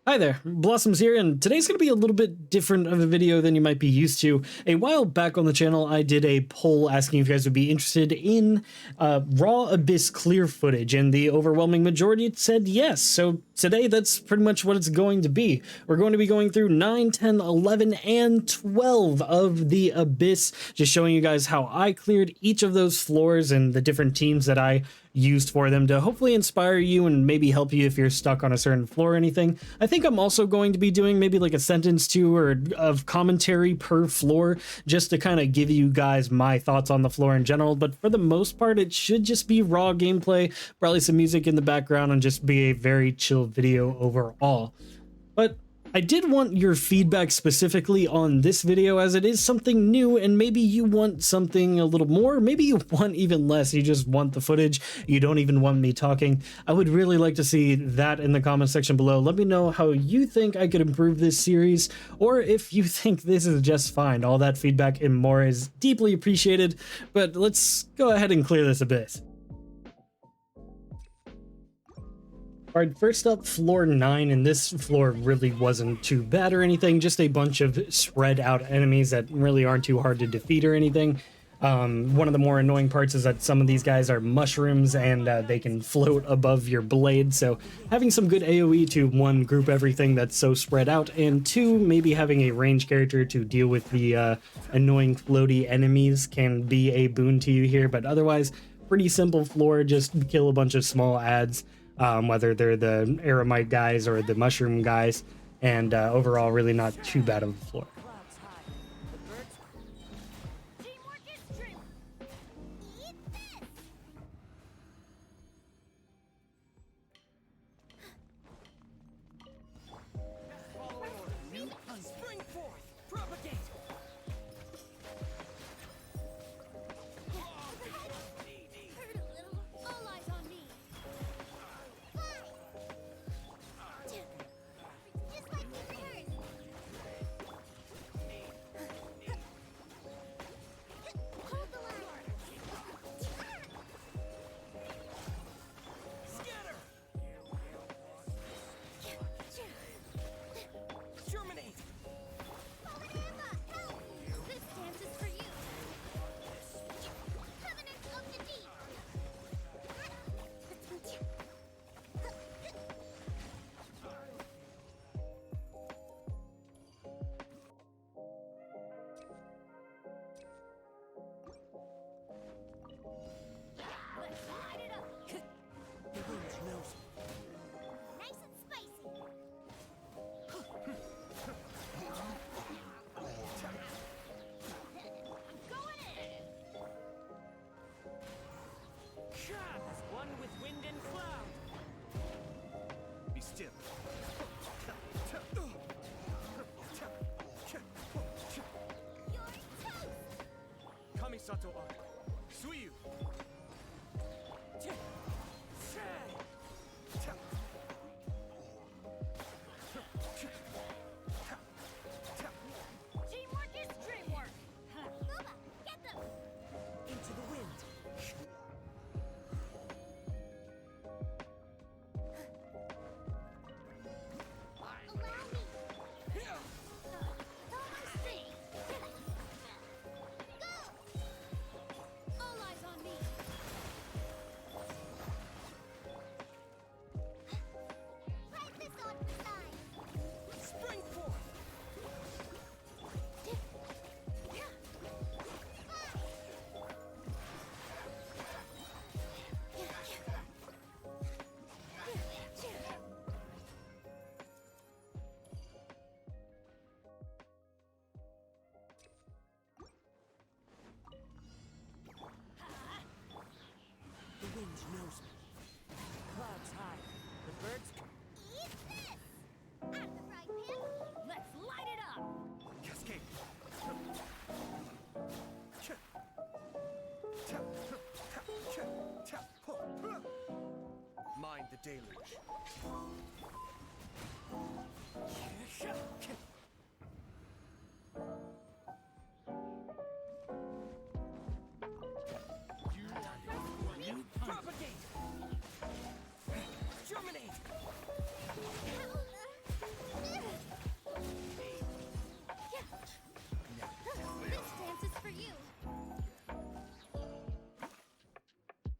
Hi there, Blossums here, and today's going to be a little bit different of a video than you might be used to. A while back on the channel, I did a poll asking if you guys would be interested in raw Abyss clear footage, and the overwhelming majority said yes. So today, that's pretty much what it's going to be. We're going to be going through 9, 10, 11, and 12 of the Abyss, just showing you guys how I cleared each of those floors and the different teams that I used for them to hopefully inspire you and maybe help you if you're stuck on a certain floor or anything. I think I'm also going to be doing maybe like a sentence two or of commentary per floor just to kind of give you guys my thoughts on the floor in general, but for the most part it should just be raw gameplay, probably some music in the background, and just be a very chill video overall. But I did want your feedback specifically on this video, as it is something new, and maybe you want something a little more, maybe you want even less, you just want the footage, you don't even want me talking. I would really like to see that in the comment section below. Let me know how you think I could improve this series, or if you think this is just fine. All that feedback and more is deeply appreciated, but let's go ahead and clear this a bit. Alright, first up, floor 9, and this floor really wasn't too bad or anything, just a bunch of spread out enemies that really aren't too hard to defeat or anything. One of the more annoying parts is that some of these guys are mushrooms and they can float above your blade, so having some good AoE to, one, group everything that's so spread out, and two, maybe having a range character to deal with the annoying floaty enemies can be a boon to you here, but otherwise, pretty simple floor, just kill a bunch of small adds. Whether they're the Aramite guys or the mushroom guys, and overall really not too bad of a floor. One with wind and cloud. Be still. Kamisato Arc. Suiyu. Teamwork is dreamwork. Booba, get them. Into the wind.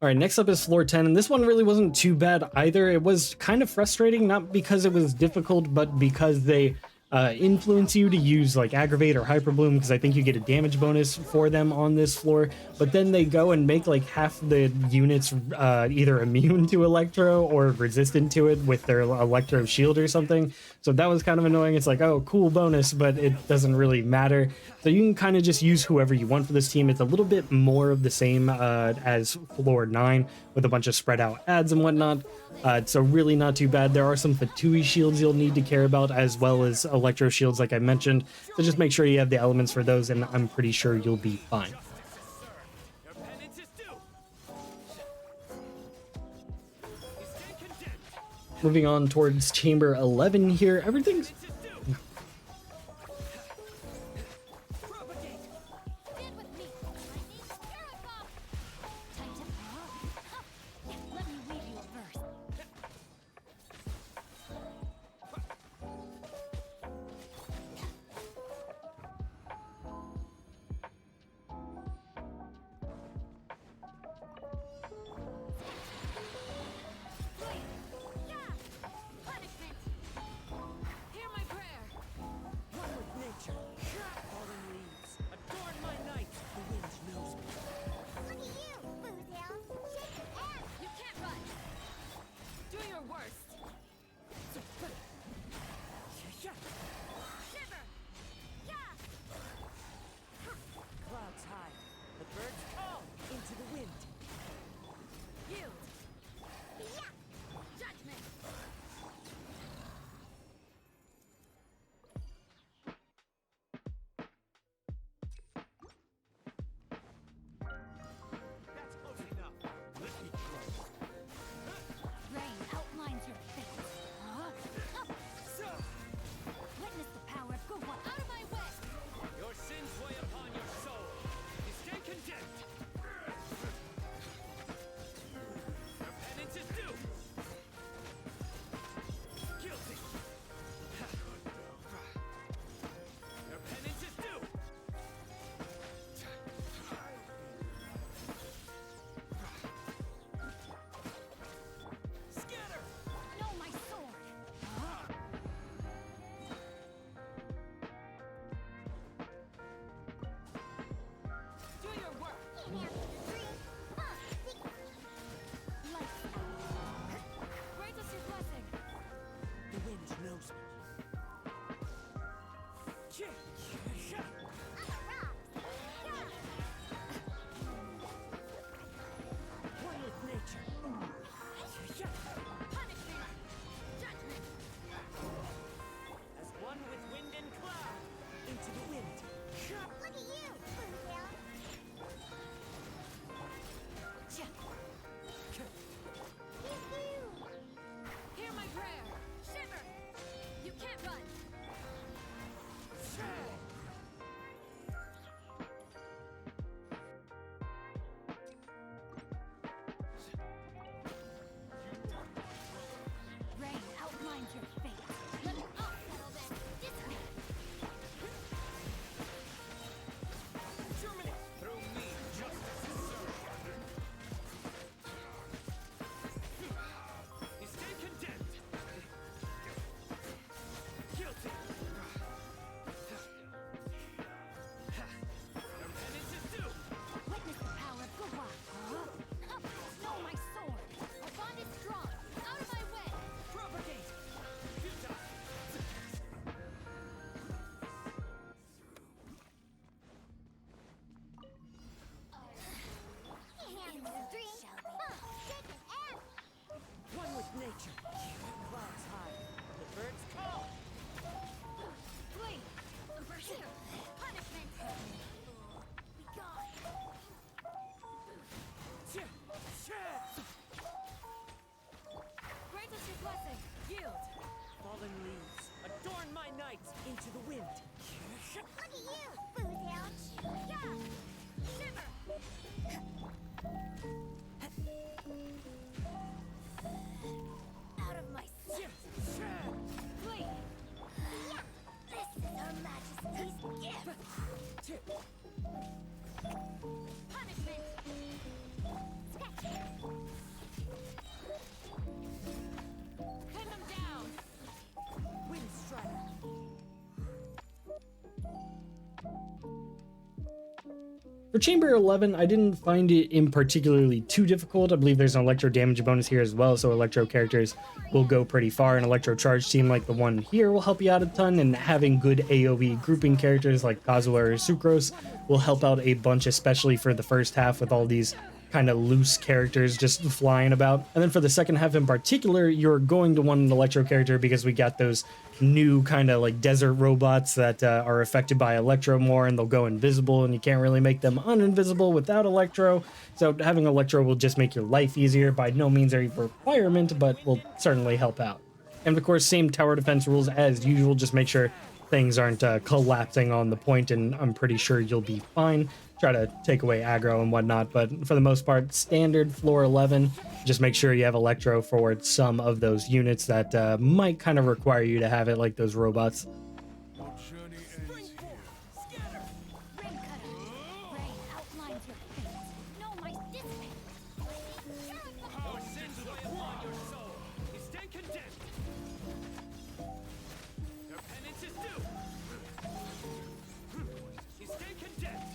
All right, next up is floor 10, and this one really wasn't too bad either. It was kind of frustrating, not because it was difficult, but because they influence you to use like Aggravate or Hyper Bloom, because I think you get a damage bonus for them on this floor, but then they go and make like half the units either immune to Electro or resistant to it with their Electro shield or something. So that was kind of annoying. It's like, oh, cool bonus, but it doesn't really matter. So you can kind of just use whoever you want for this team. It's a little bit more of the same as floor 9 with a bunch of spread out ads and whatnot. So really not too bad. There are some Fatui shields you'll need to care about, as well as Electro shields like I mentioned. So just make sure you have the elements for those, and I'm pretty sure you'll be fine. Your penance is due. You stand condemned. Moving on towards Chamber 11 here, everything's... Penance is due. Propagate. Stand with me. My name's Miracle. Time to let me weave you a verse. Punishment. Hear my prayer. One with nature. Fallen leaves. Adorn my night. The wind knows me. Look at you, Boozehound. Shake your ass. You can't run. Do your worst. Shiver. Yeah. Clouds high. The birds call into the wind. Yield. Yeah. Judgment. That's close enough. Let me try. Rain outlines your face. Witness the power of Gua. Out of my way. Your sins weigh upon your soul. You stand condemned. Your penance is due. Guilty. Your penance is due. Scatter. No, my sword. Do your work. Lights Grant us your blessing. The wind knows me. One with nature. Punishment. Judgment. As one with wind and cloud. Into the wind. Look at you, Boozehound. Hear my prayer. Shiver. You can't run. Rain outlines your face. Let me settle this. Dissipate. Germinate. Through me, justice is served. You stand condemned. Guilty. Your penance is due. Witness the power of Gua. No, my sword. Our bond is strong. Out of my way. Propagate. Futile. Hands dream. Shake your ass. One with nature. Clouds high. The birds call. Flee. Here. Punishment. Be gone. Grant us your blessing. Yield. Fallen leaves. Adorn my night into the wind. Look at you, Boozehound. Yeah. Shiver. Out of my sight. Flee. Yeah. This is Her Majesty's gift. Punishment. For Chamber 11, I didn't find it in particularly too difficult. I believe there's an electro damage bonus here as well, so electro characters will go pretty far. An electro charge team like the one here will help you out a ton, and having good AoE grouping characters like Kazuha or Sucrose will help out a bunch, especially for the first half with all these kind of loose characters just flying about. And then for the second half in particular, you're going to want an electro character because we got those new kind of like desert robots that are affected by electro more, and they'll go invisible, and you can't really make them uninvisible without electro. So having electro will just make your life easier. By no means a requirement, but will certainly help out. And of course, same tower defense rules as usual. Just make sure things aren't collapsing on the point, and I'm pretty sure you'll be fine. Try to take away aggro and whatnot, but for the most part, standard floor 11. Just make sure you have electro for some of those units that might kind of require you to have it, like those robots. Rain cutter. Rain outlines your fate. No, my dissipate. Your sins weigh upon your soul. You stand condemned. Your penance is due. You stand condemned.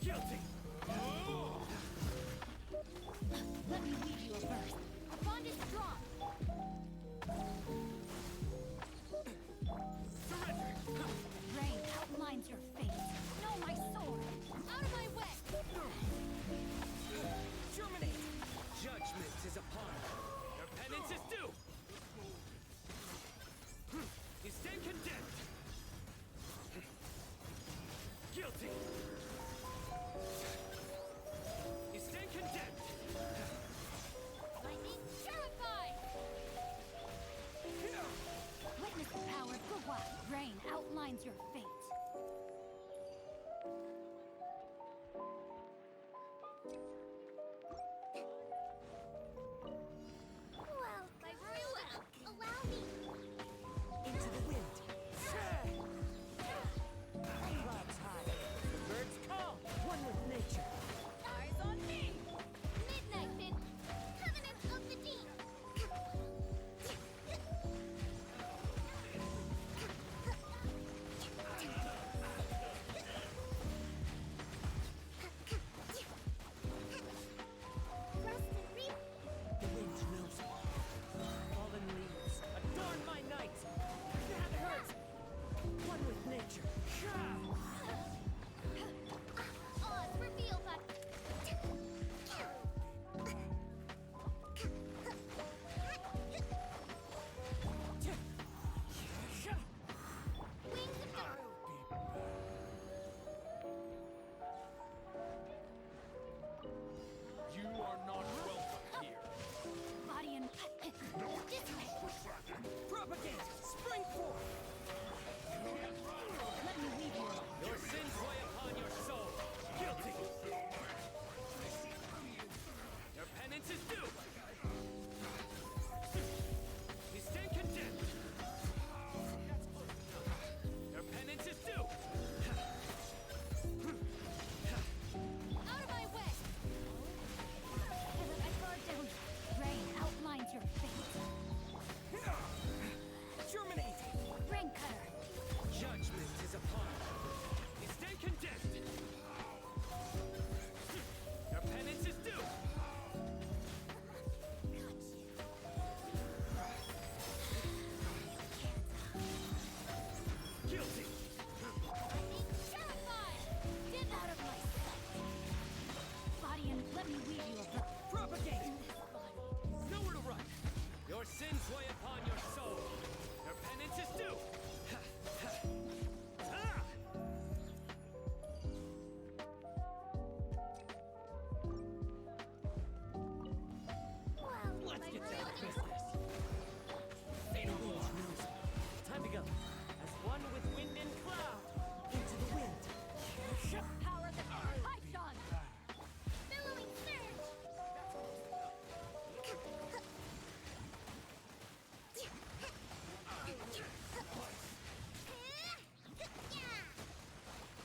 Guilty. Let me lead you a verse. Our bond is strong. Surrender. Rain outlines your fate. No, my sword. Out of my way. Germinate. Judgment is upon you. Your penance is due. You stand condemned. Guilty. You stand condemned. Lightning purified. Witness the power of Gua. Rain outlines your fate. Well, my royal allow me. Into the wind. Clouds high. The birds call. One with nature. Eyes on me. Midnight Fin. Covenant of the Deep. Rust and reap. The wind knows me. Fallen leaves. Adorn my night. That hurts. One with nature. Oz, reveal that. Wings of the You are not welcome here. body and this way. Propagate. Spring forth. Let me lead you. Your sins weigh upon your soul. Guilty. Your penance is due. You stand condemned. Your penance is due. Out of my way. I guard down. Rain outlines your fate. Germinate. Rain cutter. Judgment is upon you. You stand condemned. Your penance is due. Guilty. Lightning purified. Get out of my sight. Body and let me lead you a Propagate. Nowhere to run. Your sins weigh upon your soul. Your penance is due. Ah! Well, Let's get down to business. Time to go. As one with wind and cloud. Into the wind. power of the Python. Billowing surge.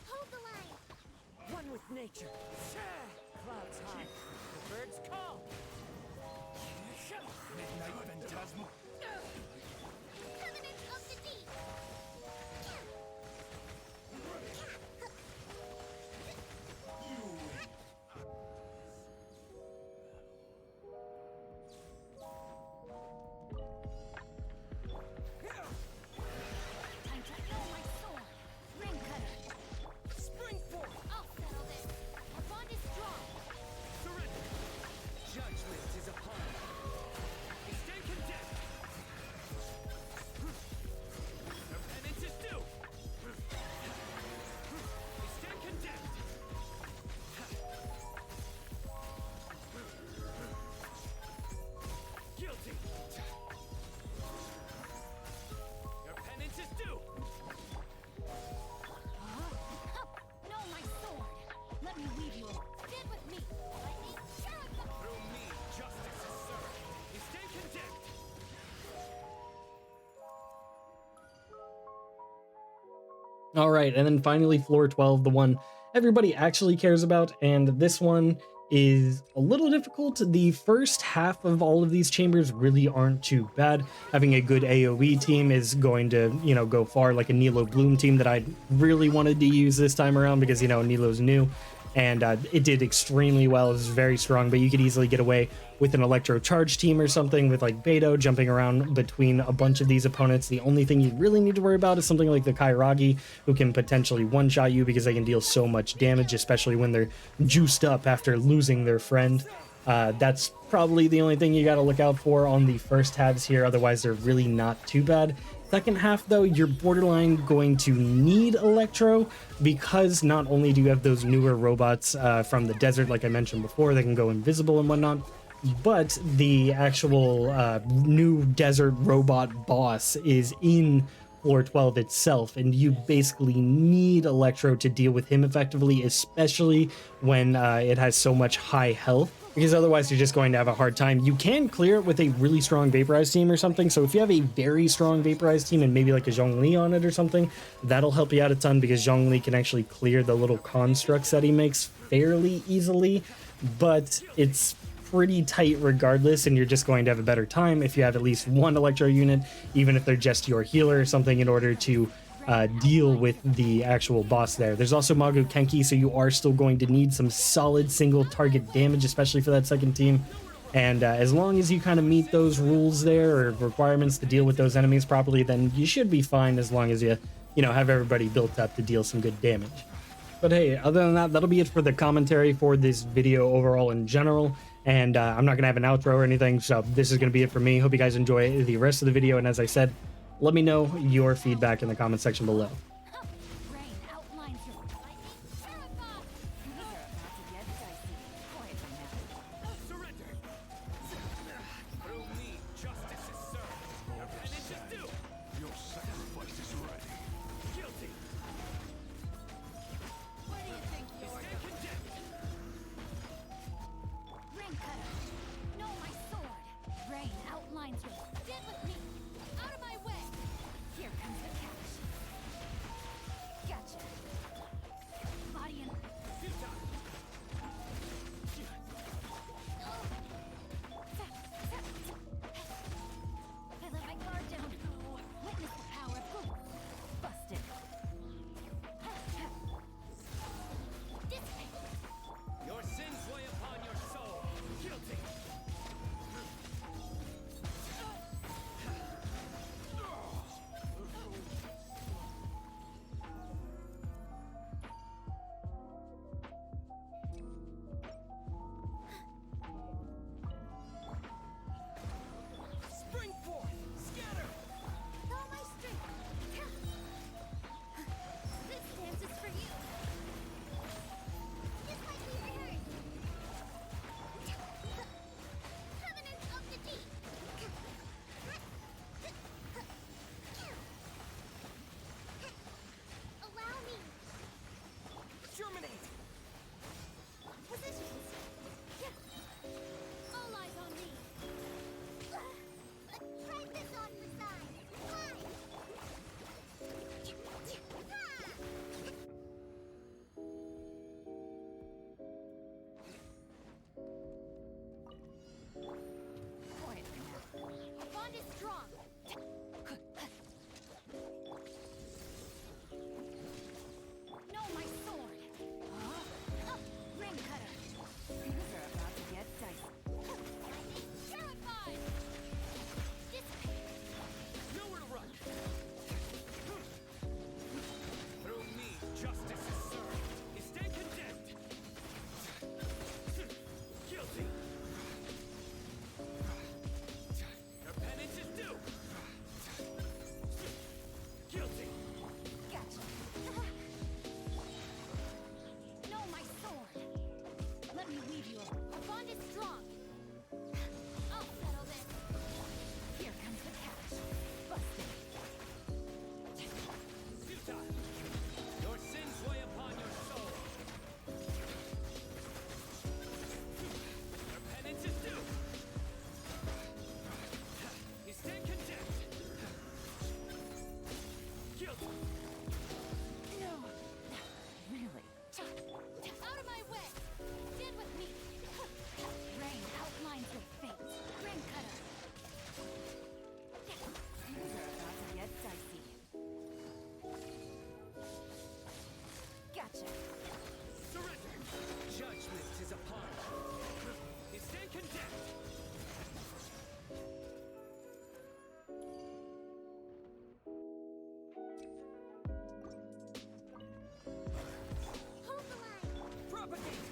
Hold the line. One with nature. Clouds high. The birds call. Midnight phantasmal. Covenant of the Deep. All right, and then finally floor 12, the one everybody actually cares about, and this one is a little difficult. The first half of all of these chambers really aren't too bad. Having a good AoE team is going to, go far, like a Nilo Bloom team that I really wanted to use this time around because, Nilo's new. And it did extremely well. It was very strong, but you could easily get away with an Electro Charge team or something with like Beto jumping around between a bunch of these opponents. The only thing you really need to worry about is something like the Kairagi, who can potentially one-shot you because they can deal so much damage, especially when they're juiced up after losing their friend. That's probably the only thing you got to look out for on the first halves here. Otherwise, they're really not too bad. Second half, though, you're borderline going to need Electro because not only do you have those newer robots from the desert, like I mentioned before, they can go invisible and whatnot, but the actual new desert robot boss is in floor 12 itself, and you basically need Electro to deal with him effectively, especially when it has so much high health, because otherwise you're just going to have a hard time. You can clear it with a really strong Vaporize team or something, so if you have a very strong Vaporize team and maybe like a Zhongli on it or something, that'll help you out a ton, because Zhongli can actually clear the little constructs that he makes fairly easily, but it's pretty tight regardless, and you're just going to have a better time if you have at least one Electro unit, even if they're just your healer or something, in order to deal with the actual boss there. There's also Magu Kenki, so you are still going to need some solid single target damage, especially for that second team. And as long as you kind of meet those rules there, or requirements to deal with those enemies properly, then you should be fine, as long as you have everybody built up to deal some good damage. But hey, other than that, that'll be it for the commentary for this video overall in general. And I'm not going to have an outro or anything, so this is going to be it for me. Hope you guys enjoy the rest of the video. And as I said, let me know your feedback in the comment section below. Rain outlines your lightning terrified. These are about to get dicey. Quietly now. Surrender! Through me, justice is served. Your penance is due. Your sacrifice is ready. Guilty. Where do you think you're Stand condemned. Rain cutter. No, my sword. Rain outlines your. Stand with me. Out of my way. Here comes the catch. propagation.